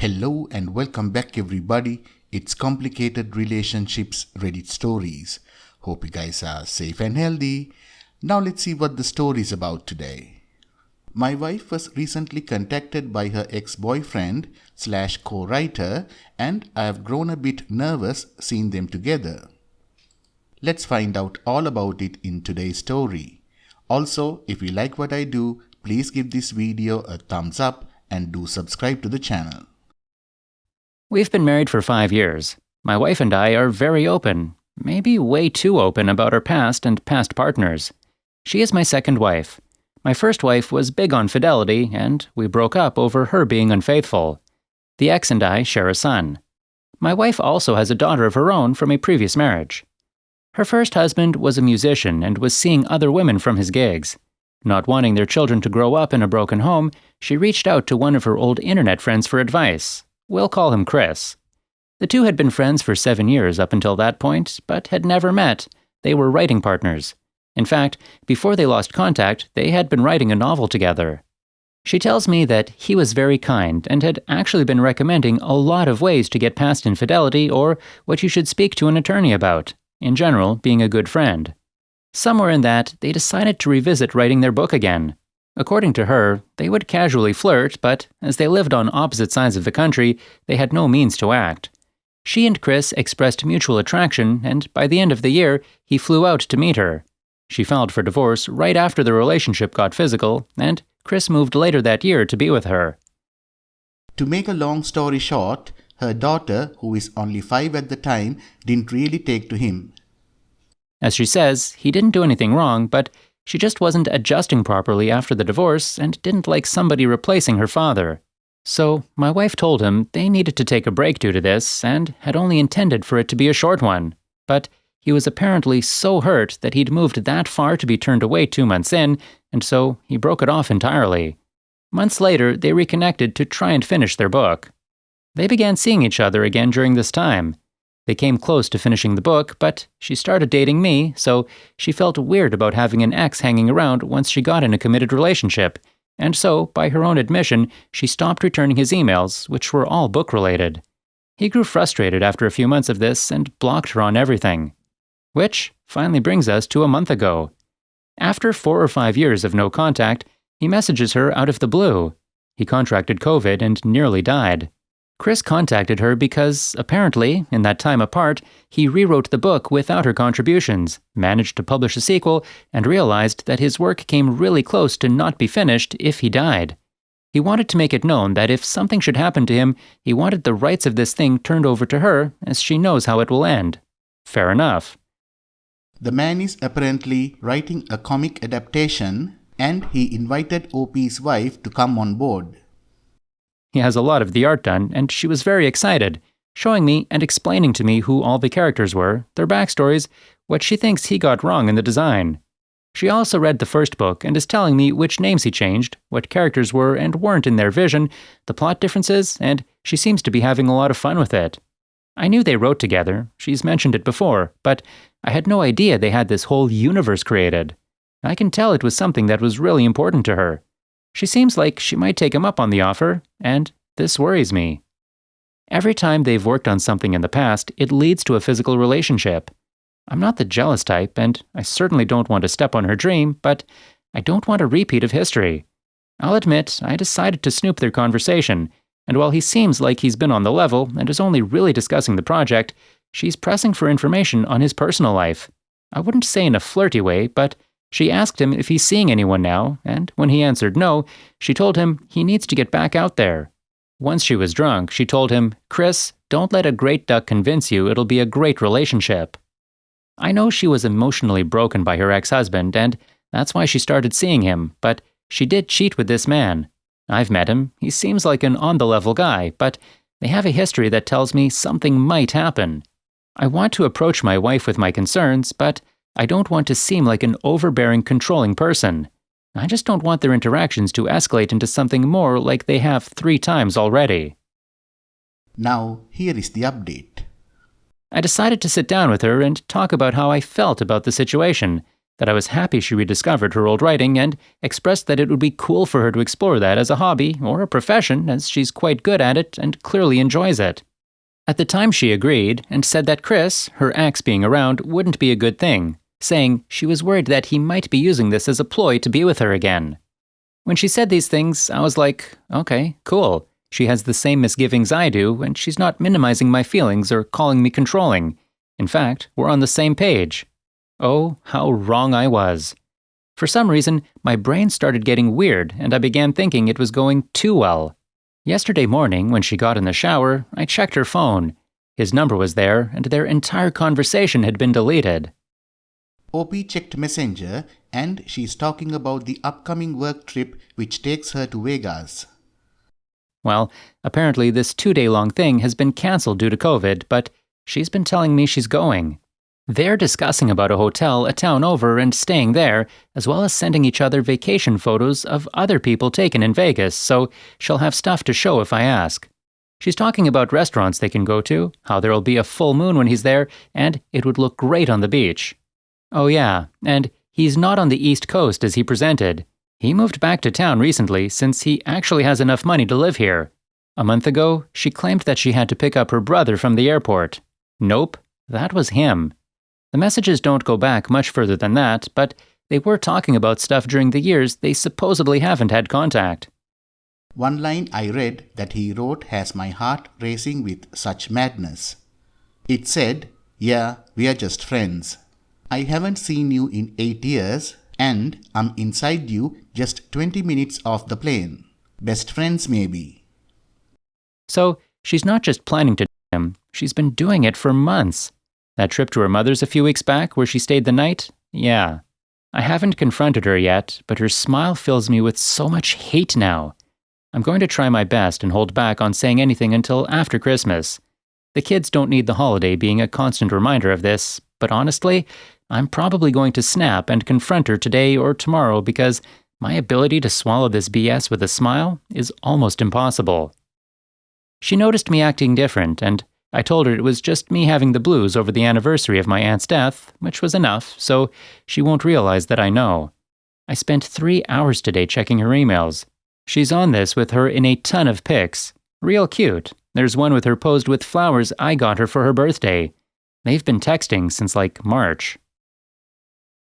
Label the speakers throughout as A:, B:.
A: Hello and welcome back everybody. It's Complicated Relationships Reddit Stories. Hope you guys are safe and healthy. Now let's see what the story is about today. My wife was recently contacted by her ex-boyfriend / co-writer and I have grown a bit nervous seeing them together. Let's find out all about it in today's story. Also, if you like what I do, please give this video a thumbs up and do subscribe to the channel.
B: We've been married for 5 years. My wife and I are very open, maybe way too open about our past and past partners. She is my second wife. My first wife was big on fidelity, and we broke up over her being unfaithful. The ex and I share a son. My wife also has a daughter of her own from a previous marriage. Her first husband was a musician and was seeing other women from his gigs. Not wanting their children to grow up in a broken home, she reached out to one of her old internet friends for advice. We'll call him Chris. The two had been friends for 7 years up until that point, but had never met. They were writing partners. In fact, before they lost contact, they had been writing a novel together. She tells me that he was very kind and had actually been recommending a lot of ways to get past infidelity or what you should speak to an attorney about, in general, being a good friend. Somewhere in that, they decided to revisit writing their book again. According to her, they would casually flirt, but as they lived on opposite sides of the country, they had no means to act. She and Chris expressed mutual attraction, and by the end of the year, he flew out to meet her. She filed for divorce right after the relationship got physical, and Chris moved later that year to be with her.
A: To make a long story short, her daughter, who is only 5 at the time, didn't really take to him.
B: As she says, he didn't do anything wrong, but she just wasn't adjusting properly after the divorce and didn't like somebody replacing her father. So, my wife told him they needed to take a break due to this and had only intended for it to be a short one. But he was apparently so hurt that he'd moved that far to be turned away 2 months in, and so he broke it off entirely. Months later, they reconnected to try and finish their book. They began seeing each other again during this time. They came close to finishing the book, but she started dating me, so she felt weird about having an ex hanging around once she got in a committed relationship, and so, by her own admission, she stopped returning his emails, which were all book-related. He grew frustrated after a few months of this and blocked her on everything. Which finally brings us to a month ago. After 4 or 5 years of no contact, he messages her out of the blue. He contracted COVID and nearly died. Chris contacted her because, apparently, in that time apart, he rewrote the book without her contributions, managed to publish a sequel, and realized that his work came really close to not be finished if he died. He wanted to make it known that if something should happen to him, he wanted the rights of this thing turned over to her, as she knows how it will end. Fair enough.
A: The man is apparently writing a comic adaptation and he invited OP's wife to come on board.
B: He has a lot of the art done, and she was very excited, showing me and explaining to me who all the characters were, their backstories, what she thinks he got wrong in the design. She also read the first book and is telling me which names he changed, what characters were and weren't in their vision, the plot differences, and she seems to be having a lot of fun with it. I knew they wrote together, she's mentioned it before, but I had no idea they had this whole universe created. I can tell it was something that was really important to her. She seems like she might take him up on the offer, and this worries me. Every time they've worked on something in the past, it leads to a physical relationship. I'm not the jealous type, and I certainly don't want to step on her dream, but I don't want a repeat of history. I'll admit, I decided to snoop their conversation, and while he seems like he's been on the level and is only really discussing the project, she's pressing for information on his personal life. I wouldn't say in a flirty way, but she asked him if he's seeing anyone now, and when he answered no, she told him he needs to get back out there. Once she was drunk, she told him, "Chris, don't let a great duck convince you it'll be a great relationship." I know she was emotionally broken by her ex-husband, and that's why she started seeing him, but she did cheat with this man. I've met him, he seems like an on-the-level guy, but they have a history that tells me something might happen. I want to approach my wife with my concerns, but I don't want to seem like an overbearing, controlling person. I just don't want their interactions to escalate into something more like they have 3 times already.
A: Now, here is the update.
B: I decided to sit down with her and talk about how I felt about the situation, that I was happy she rediscovered her old writing and expressed that it would be cool for her to explore that as a hobby or a profession, as she's quite good at it and clearly enjoys it. At the time she agreed and said that Chris, her ex being around, wouldn't be a good thing, saying she was worried that he might be using this as a ploy to be with her again. When she said these things, I was like, okay, cool. She has the same misgivings I do, and she's not minimizing my feelings or calling me controlling. In fact, we're on the same page. Oh, how wrong I was. For some reason, my brain started getting weird, and I began thinking it was going too well. Yesterday morning, when she got in the shower, I checked her phone. His number was there, and their entire conversation had been deleted.
A: OP checked Messenger and she's talking about the upcoming work trip which takes her to Vegas.
B: Well, apparently this 2-day-long thing has been cancelled due to COVID, but she's been telling me she's going. They're discussing about a hotel a town over and staying there, as well as sending each other vacation photos of other people taken in Vegas, so she'll have stuff to show if I ask. She's talking about restaurants they can go to, how there'll be a full moon when he's there, and it would look great on the beach. Oh yeah, and he's not on the East Coast as he presented. He moved back to town recently since he actually has enough money to live here. A month ago, she claimed that she had to pick up her brother from the airport. Nope, that was him. The messages don't go back much further than that, but they were talking about stuff during the years they supposedly haven't had contact.
A: One line I read that he wrote has my heart racing with such madness. It said, "Yeah, we are just friends. I haven't seen you in 8 years and I'm inside you just 20 minutes off the plane. Best friends maybe."
B: So, she's not just planning to date him, she's been doing it for months. That trip to her mother's a few weeks back where she stayed the night? Yeah. I haven't confronted her yet, but her smile fills me with so much hate now. I'm going to try my best and hold back on saying anything until after Christmas. The kids don't need the holiday being a constant reminder of this, but honestly, I'm probably going to snap and confront her today or tomorrow because my ability to swallow this BS with a smile is almost impossible. She noticed me acting different, and I told her it was just me having the blues over the anniversary of my aunt's death, which was enough, so she won't realize that I know. I spent 3 hours today checking her emails. She's on this with her in a ton of pics. Real cute. There's one with her posed with flowers I got her for her birthday. They've been texting since like March.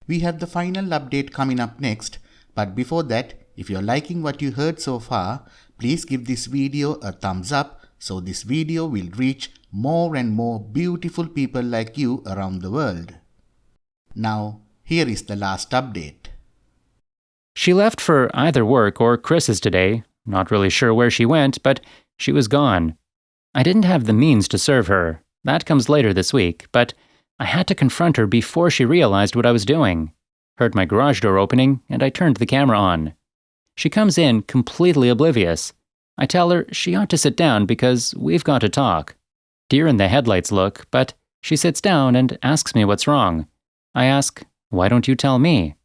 A: We have the final update coming up next, but before that, if you're liking what you heard so far, please give this video a thumbs up so this video will reach more and more beautiful people like you around the world. Now, here is the last update.
B: She left for either work or Chris's today. Not really sure where she went, but she was gone. I didn't have the means to serve her. That comes later this week, but I had to confront her before she realized what I was doing. Heard my garage door opening, and I turned the camera on. She comes in completely oblivious. I tell her she ought to sit down because we've got to talk. Deer in the headlights look, but she sits down and asks me what's wrong. I ask, "Why don't you tell me?"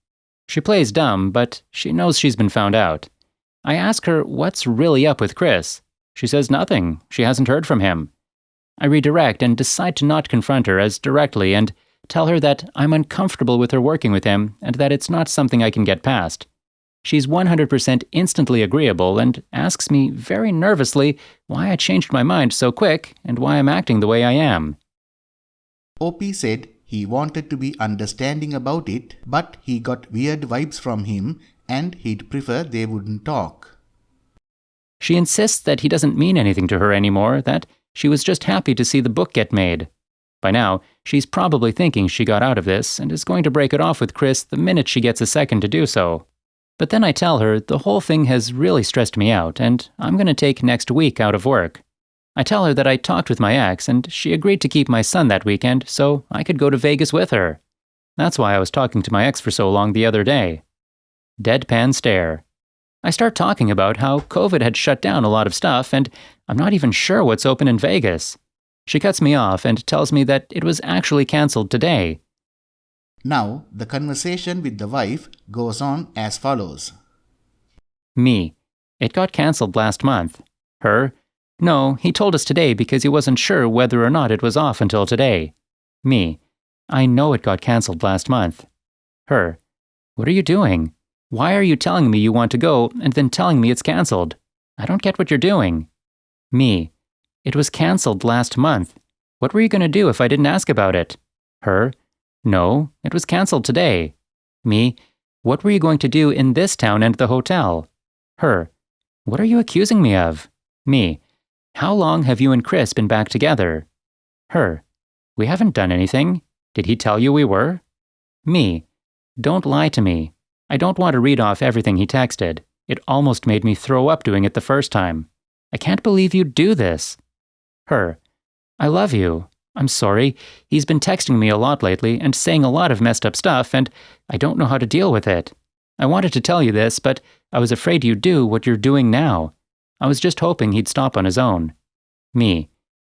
B: She plays dumb, but she knows she's been found out. I ask her what's really up with Chris. She says nothing. She hasn't heard from him. I redirect and decide to not confront her as directly and tell her that I'm uncomfortable with her working with him and that it's not something I can get past. She's 100% instantly agreeable and asks me very nervously why I changed my mind so quick and why I'm acting the way I am.
A: OP said he wanted to be understanding about it, but he got weird vibes from him and he'd prefer they wouldn't talk.
B: She insists that he doesn't mean anything to her anymore, that she was just happy to see the book get made. By now, she's probably thinking she got out of this and is going to break it off with Chris the minute she gets a second to do so. But then I tell her the whole thing has really stressed me out and I'm going to take next week out of work. I tell her that I talked with my ex and she agreed to keep my son that weekend so I could go to Vegas with her. That's why I was talking to my ex for so long the other day. Deadpan stare. I start talking about how COVID had shut down a lot of stuff and I'm not even sure what's open in Vegas. She cuts me off and tells me that it was actually cancelled today.
A: Now, the conversation with the wife goes on as follows.
B: Me. It got cancelled last month. Her. No, he told us today because he wasn't sure whether or not it was off until today. Me. I know it got cancelled last month. Her. What are you doing? Why are you telling me you want to go and then telling me it's cancelled? I don't get what you're doing. Me. It was cancelled last month. What were you going to do if I didn't ask about it? Her. No, it was cancelled today. Me. What were you going to do in this town and the hotel? Her. What are you accusing me of? Me. How long have you and Chris been back together? Her. We haven't done anything. Did he tell you we were? Me. Don't lie to me. I don't want to read off everything he texted. It almost made me throw up doing it the first time. I can't believe you'd do this. Her. I love you. I'm sorry. He's been texting me a lot lately and saying a lot of messed up stuff, and I don't know how to deal with it. I wanted to tell you this, but I was afraid you'd do what you're doing now. I was just hoping he'd stop on his own. Me.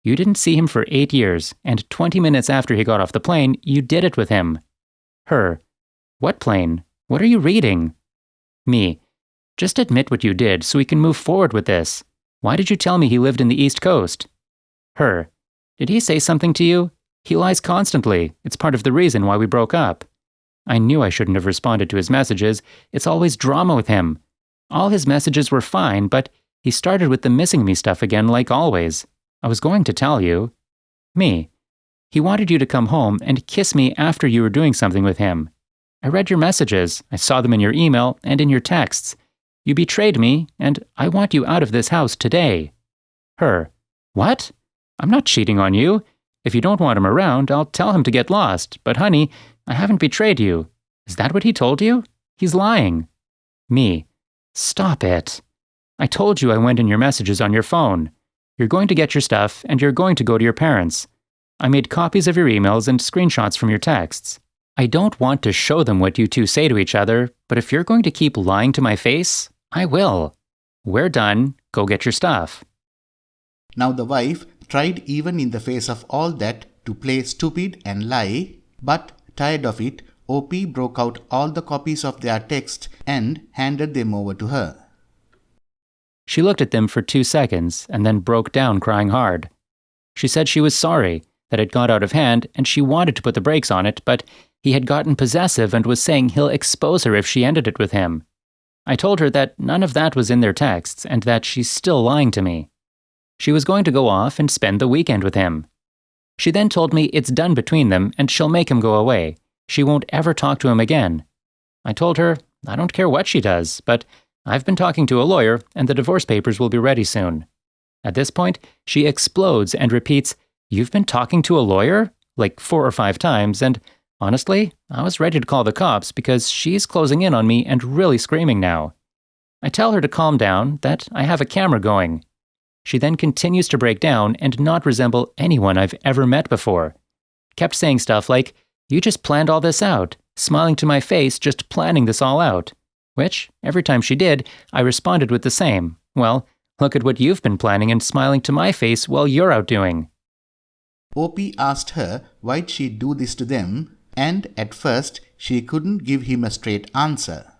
B: You didn't see him for 8 years, and 20 minutes after he got off the plane, you did it with him. Her. What plane? What are you reading? Me. Just admit what you did so we can move forward with this. Why did you tell me he lived in the East Coast? Her. Did he say something to you? He lies constantly. It's part of the reason why we broke up. I knew I shouldn't have responded to his messages. It's always drama with him. All his messages were fine, but he started with the missing me stuff again like always. I was going to tell you. Me. He wanted you to come home and kiss me after you were doing something with him. I read your messages. I saw them in your email and in your texts. You betrayed me, and I want you out of this house today. Her. What? I'm not cheating on you. If you don't want him around, I'll tell him to get lost. But honey, I haven't betrayed you. Is that what he told you? He's lying. Me. Stop it. I told you I went in your messages on your phone. You're going to get your stuff, and you're going to go to your parents. I made copies of your emails and screenshots from your texts. I don't want to show them what you two say to each other, but if you're going to keep lying to my face, I will. We're done. Go get your stuff.
A: Now the wife tried even in the face of all that to play stupid and lie, but tired of it, OP broke out all the copies of their text and handed them over to her.
B: She looked at them for 2 seconds and then broke down crying hard. She said she was sorry, that it got out of hand and she wanted to put the brakes on it, but he had gotten possessive and was saying he'll expose her if she ended it with him. I told her that none of that was in their texts and that she's still lying to me. She was going to go off and spend the weekend with him. She then told me it's done between them and she'll make him go away. She won't ever talk to him again. I told her I don't care what she does, but I've been talking to a lawyer and the divorce papers will be ready soon. At this point, she explodes and repeats, "You've been talking to a lawyer?" like 4 or 5 times, and honestly, I was ready to call the cops because she's closing in on me and really screaming now. I tell her to calm down, that I have a camera going. She then continues to break down and not resemble anyone I've ever met before. Kept saying stuff like, "You just planned all this out," smiling to my face just planning this all out. Which, every time she did, I responded with the same. Well, look at what you've been planning and smiling to my face while you're out doing.
A: OP asked her why she'd do this to them, and at first she couldn't give him a straight answer.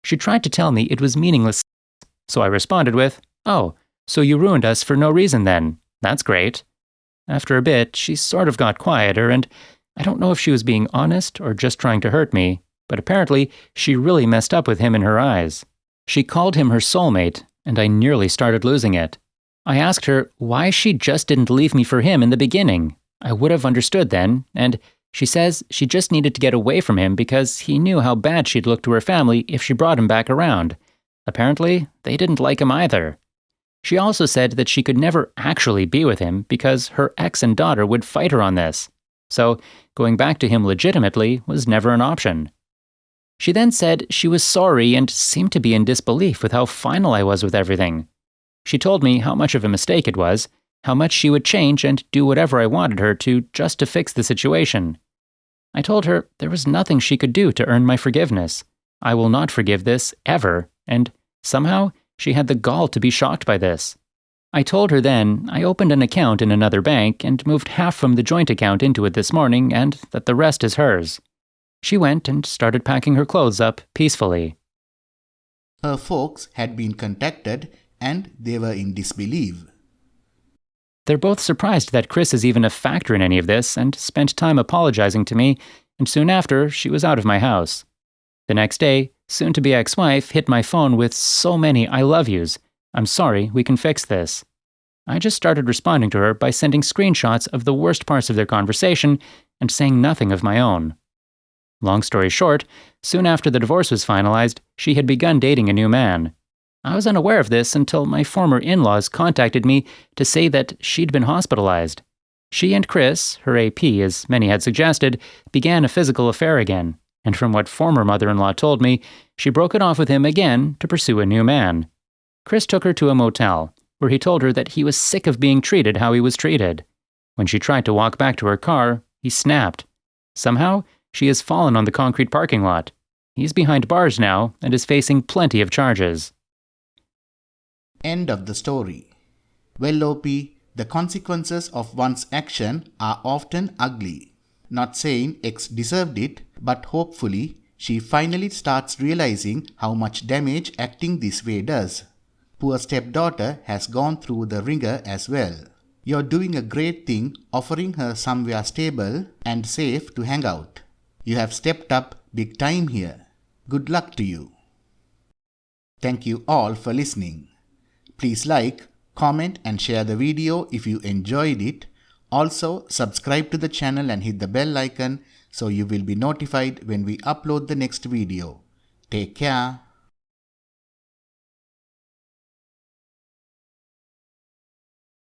B: She tried to tell me it was meaningless, so I responded with, "Oh, so you ruined us for no reason then. That's great." After a bit, she sort of got quieter, and I don't know if she was being honest or just trying to hurt me, but apparently she really messed up with him in her eyes. She called him her soulmate, and I nearly started losing it. I asked her why she just didn't leave me for him in the beginning. I would have understood then, and she says she just needed to get away from him because he knew how bad she'd look to her family if she brought him back around. Apparently, they didn't like him either. She also said that she could never actually be with him because her ex and daughter would fight her on this. So, going back to him legitimately was never an option. She then said she was sorry and seemed to be in disbelief with how final I was with everything. She told me how much of a mistake it was, how much she would change and do whatever I wanted her to just to fix the situation. I told her there was nothing she could do to earn my forgiveness. I will not forgive this, ever, and somehow she had the gall to be shocked by this. I told her then I opened an account in another bank and moved half from the joint account into it this morning and that the rest is hers. She went and started packing her clothes up peacefully.
A: Her folks had been contacted and they were in disbelief.
B: They're both surprised that Chris is even a factor in any of this and spent time apologizing to me and soon after, she was out of my house. The next day, soon-to-be ex-wife hit my phone with so many I love yous. I'm sorry, we can fix this. I just started responding to her by sending screenshots of the worst parts of their conversation and saying nothing of my own. Long story short, soon after the divorce was finalized, she had begun dating a new man. I was unaware of this until my former in-laws contacted me to say that she'd been hospitalized. She and Chris, her AP as many had suggested, began a physical affair again, and from what former mother-in-law told me, she broke it off with him again to pursue a new man. Chris took her to a motel, where he told her that he was sick of being treated how he was treated. When she tried to walk back to her car, he snapped. Somehow, she has fallen on the concrete parking lot. He's behind bars now and is facing plenty of charges.
A: End of the story. Well, OP, the consequences of one's action are often ugly. Not saying X deserved it, but hopefully she finally starts realizing how much damage acting this way does. Poor stepdaughter has gone through the ringer as well. You're doing a great thing offering her somewhere stable and safe to hang out. You have stepped up big time here. Good luck to you. Thank you all for listening. Please like, comment and share the video if you enjoyed it. Also, subscribe to the channel and hit the bell icon so you will be notified when we upload the next video. Take care.